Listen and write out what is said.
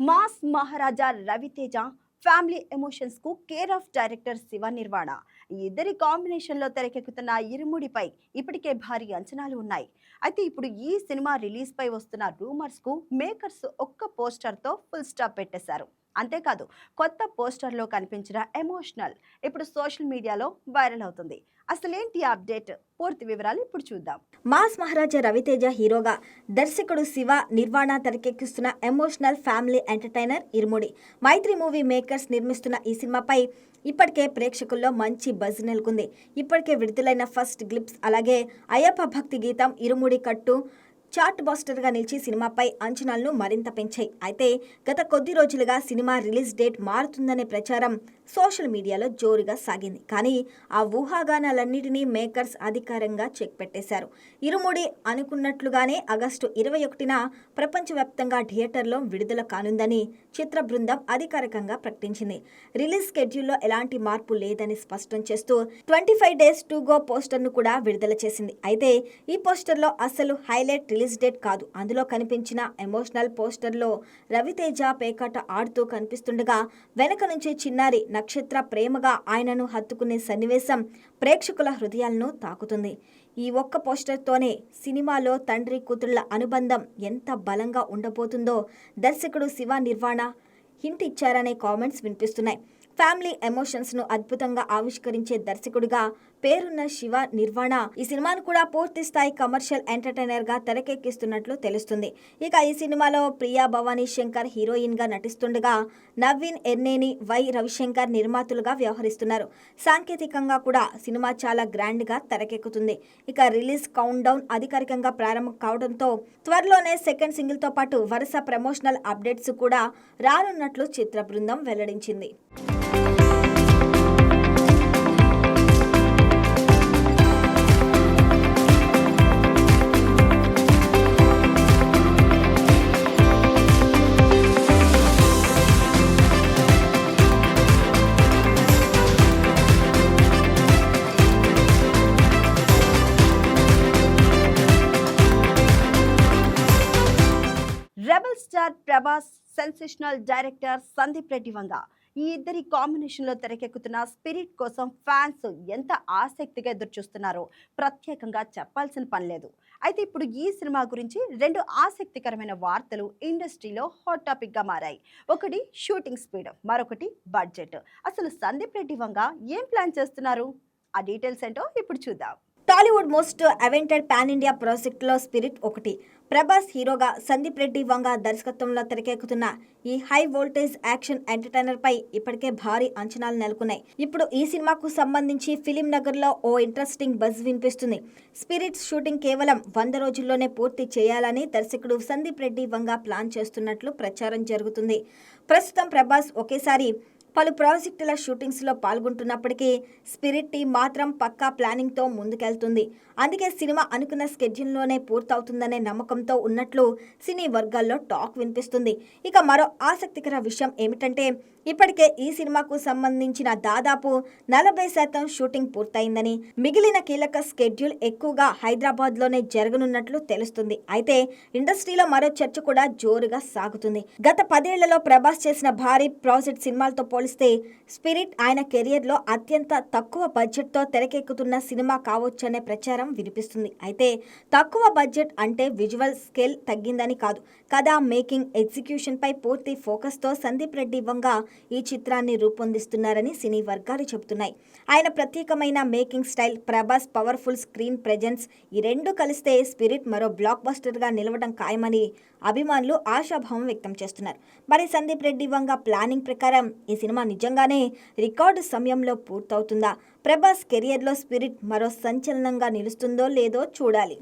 Mass మహారాజా Raviteja family emotions కు care of director Shiva Nirvana ఈ ఇద్దరి కాంబినేషన్ లో తెరకెక్కుతున్న ఇరుముడిపై ఇప్పటికే భారీ అంచనాలు ఉన్నాయి. అయితే ఇప్పుడు ఈ సినిమా రిలీజ్ పై వస్తున్న రూమర్స్ కు మేకర్స్ ఒక్క పోస్టర్ తో ఫుల్ స్టాప్ పెట్టేశారు. అంతేకాదు, కొత్త పోస్టర్లో కనిపించిన ఎమోషనల్ ఇప్పుడు సోషల్ మీడియాలో వైరల్ అవుతుంది. అసలేంటి అప్డేట్? పూర్తి వివరాలు ఇప్పుడు చూద్దాం. మాస్ మహారాజా రవితేజ హీరోగా, దర్శకుడు Shiva Nirvana తెరకెక్కిస్తున్న emotional family entertainer ఇరుముడి. మైత్రి మూవీ మేకర్స్ నిర్మిస్తున్న ఈ సినిమాపై ఇప్పటికే ప్రేక్షకుల్లో మంచి బజ్ నెలకొంది. ఇప్పటికే విడుదలైన ఫస్ట్ గ్లిప్స్ అలాగే అయ్యప్ప భక్తి గీతం ఇరుముడి కట్టు చార్ట్ బస్టర్గా నిలిచి సినిమాపై అంచనాలను మరింత పెంచాయి. అయితే గత కొద్ది రోజులుగా సినిమా రిలీజ్ డేట్ మారుతుందనే ప్రచారం సోషల్ మీడియాలో జోరుగా సాగింది. కానీ ఆ ఊహాగానాలన్నిటినీ మేకర్స్ అధికారంగా చెక్ పెట్టేశారు. ఇరుముడి అనుకున్నట్లుగానే ఆగస్టు 21న ప్రపంచవ్యాప్తంగా థియేటర్లో విడుదల కానుందని చిత్ర బృందం అధికారికంగా ప్రకటించింది. రిలీజ్ స్కెడ్యూల్లో ఎలాంటి మార్పు లేదని స్పష్టం చేస్తూ 25 days to go పోస్టర్ను కూడా విడుదల చేసింది. అయితే ఈ పోస్టర్లో అసలు హైలైట్ రిలీజ్ డేట్ కాదు. అందులో కనిపించిన ఎమోషనల్ పోస్టర్లో రవితేజ పేకాట ఆడుతూ కనిపిస్తుండగా వెనక నుంచి చిన్నారి నక్షత్ర ప్రేమగా ఆయనను హత్తుకునే సన్నివేశం ప్రేక్షకుల హృదయాలను తాకుతుంది. ఈ ఒక్క పోస్టర్తోనే సినిమాలో తండ్రి కూతుళ్ల అనుబంధం ఎంత బలంగా ఉండబోతుందో దర్శకుడు శివ నిర్వాణ హింట్ ఇచ్చారనే కామెంట్స్ వినిపిస్తున్నాయి. ఫ్యామిలీ ఎమోషన్స్ను అద్భుతంగా ఆవిష్కరించే దర్శకుడిగా పేరున్న శివ నిర్వాణ ఈ సినిమాను కూడా పూర్తి స్థాయి కమర్షియల్ ఎంటర్టైనర్గా తెరకెక్కిస్తున్నట్లు తెలుస్తుంది. ఇక ఈ సినిమాలో ప్రియా భవానీ శంకర్ హీరోయిన్గా నటిస్తుండగా నవీన్ ఎర్నేని, వై రవిశంకర్ నిర్మాతలుగా వ్యవహరిస్తున్నారు. సాంకేతికంగా కూడా సినిమా చాలా గ్రాండ్గా తెరకెక్కుతుంది. ఇక రిలీజ్ కౌంట్ డౌన్ అధికారికంగా ప్రారంభం కావడంతో త్వరలోనే సెకండ్ సింగిల్తో పాటు వరుస ప్రమోషనల్ అప్డేట్స్ కూడా రానున్నట్లు చిత్ర బృందం వెల్లడించింది. Rebel star Prabhas, sensational director Sandeep Reddy Vanga ఈ ఇద్దరి కాంబినేషన్లో తెరకెక్కుతున్న స్పిరిట్ కోసం ఫ్యాన్స్ ఎంత ఆసక్తిగా ఎదురుచూస్తున్నారో ప్రత్యేకంగా చెప్పాల్సిన పని లేదు. అయితే ఇప్పుడు ఈ సినిమా గురించి రెండు ఆసక్తికరమైన వార్తలు ఇండస్ట్రీలో హాట్ టాపిక్గా మారాయి. ఒకటి షూటింగ్ స్పీడ్, మరొకటి బడ్జెట్. అసలు సందీప్ రెడ్డి వంగ ఏం ప్లాన్ చేస్తున్నారు? ఆ డీటెయిల్స్ ఏంటో ఇప్పుడు చూద్దాం. Tollywood most awaited pan India ప్రాజెక్టులో స్పిరిట్ ఒకటి. ప్రభాస్ హీరోగా, సందీప్ రెడ్డి వంగ దర్శకత్వంలో తెరకెక్కుతున్న ఈ హై వోల్టేజ్ యాక్షన్ ఎంటర్టైనర్ పై ఇప్పటికే భారీ అంచనాలు నెలకొన్నాయి. ఇప్పుడు ఈ సినిమాకు సంబంధించి ఫిలిం నగర్లో ఓ ఇంట్రెస్టింగ్ బజ్ వినిపిస్తుంది. స్పిరిట్ షూటింగ్ కేవలం 100 రోజుల్లోనే పూర్తి చేయాలని దర్శకుడు సందీప్ రెడ్డి వంగ ప్లాన్ చేస్తున్నట్లు ప్రచారం జరుగుతుంది. ప్రస్తుతం ప్రభాస్ ఒకేసారి పలు ప్రాజెక్టుల షూటింగ్స్లో పాల్గొంటున్నప్పటికీ స్పిరిట్ టీం మాత్రం పక్కా ప్లానింగ్తో ముందుకెళ్తుంది. అందుకే సినిమా అనుకున్న స్కెడ్యూల్లోనే పూర్తవుతుందనే నమ్మకంతో ఉన్నట్లు సినీ వర్గాల్లో టాక్ వినిపిస్తుంది. ఇక మరో ఆసక్తికర విషయం ఏమిటంటే ఇప్పటికే ఈ సినిమాకు సంబంధించిన దాదాపు 40% షూటింగ్ పూర్తయిందని, మిగిలిన కీలక స్కెడ్యూల్ ఎక్కువగా హైదరాబాద్లోనే జరగనున్నట్లు తెలుస్తుంది. అయితే ఇండస్ట్రీలో మరో చర్చ కూడా జోరుగా సాగుతుంది. గత 10 ఏళ్లలో ప్రభాస్ చేసిన భారీ ప్రాజెక్ట్ సినిమాలతో పోలిస్తే స్పిరిట్ ఆయన కెరియర్లో అత్యంత తక్కువ బడ్జెట్తో తెరకెక్కుతున్న సినిమా కావచ్చనే ప్రచారం వినిపిస్తుంది. అయితే తక్కువ బడ్జెట్ అంటే విజువల్ స్కేల్ తగ్గిందని కాదు, కథ, మేకింగ్, ఎగ్జిక్యూషన్ పై పూర్తి ఫోకస్తో సందీప్ రెడ్డి వంగ ఈ చిత్రాన్ని రూపొందిస్తున్నారని సినీ వర్గాలు చెబుతున్నాయి. ఆయన ప్రత్యేకమైన making style, Prabhas powerful screen presence ఈ రెండు కలిస్తే స్పిరిట్ మరో బ్లాక్ బస్టర్గా నిలవడం ఖాయమని అభిమానులు ఆశాభావం వ్యక్తం చేస్తున్నారు. మరి సందీప్ రెడ్డి వంగ ప్లానింగ్ ప్రకారం ఈ సినిమా నిజంగానే రికార్డు సమయంలో పూర్తవుతుందా? ప్రభాస్ కెరియర్లో స్పిరిట్ మరో సంచలనంగా నిలుస్తుందో లేదో చూడాలి.